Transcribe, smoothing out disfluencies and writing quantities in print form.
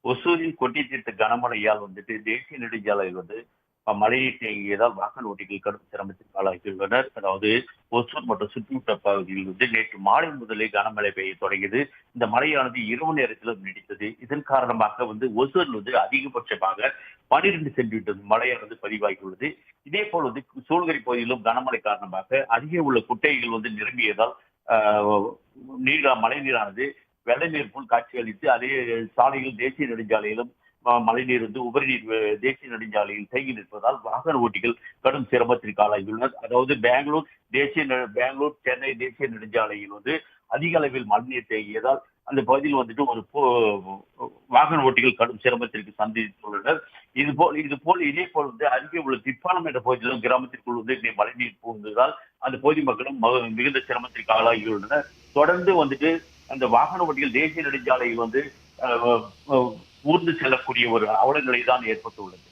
ஒசூரில் கொட்டி தீர்த்த கனமழையால் வந்துட்டு தேசிய நெடுஞ்சாலையில் வந்து மழைநீர் தேங்கியதால் வாகன ஓட்டிகள் கடும் சிரமத்திற்கு ஆளாகியுள்ளனர். அதாவது ஒசூர் மற்றும் சுற்றுவட்ட பகுதியில் வந்து நேற்று மாலை முதலே கனமழை பெய்ய தொடங்கியது. இந்த மழையானது இரவு நேரத்திலும் நீடித்தது. இதன் காரணமாக வந்து ஒசூரில் வந்து அதிகபட்சமாக 12 சென்டிமீட்டர் மழையானது பதிவாகியுள்ளது. இதே போல் வந்து சூழ்கரி பகுதியிலும் கனமழை காரணமாக அருகே உள்ள குட்டைகள் வந்து நிரம்பியதால் மழை நீரானது வெள்ள நீர் போல் காட்சியளித்து அதே சாலையில் தேசிய நெடுஞ்சாலையிலும் மழைநீர் வந்து உபரிநீர் தேசிய நெடுஞ்சாலையில் தேங்கி நிற்பதால் வாகன ஓட்டிகள் கடும் சிரமத்திற்கு ஆளாகியுள்ளனர். அதாவது பெங்களூர் சென்னை தேசிய நெடுஞ்சாலையில் வந்து அதிக அளவில் மழைநீர் தேங்கியதால் அந்த பகுதியில் வந்துட்டு வாகன ஓட்டிகள் கடும் சிரமத்திற்கு சந்தித்துள்ளனர். இதே போல் வந்து அருகே உள்ள திப்பாலம் என்ற பகுதியிலும் கிராமத்திற்குள் வந்து மழைநீர் புகுந்ததால் அந்த பகுதி மக்களும் மிகுந்த சிரமத்திற்கு ஆளாகியுள்ளனர். தொடர்ந்து வந்துட்டு அந்த வாகன ஓட்டிகள் தேசிய நெடுஞ்சாலையில் வந்து ஊர்ந்து செல்லக்கூடிய ஒரு அவல நிலை தான் ஏற்பட்டுள்ளது.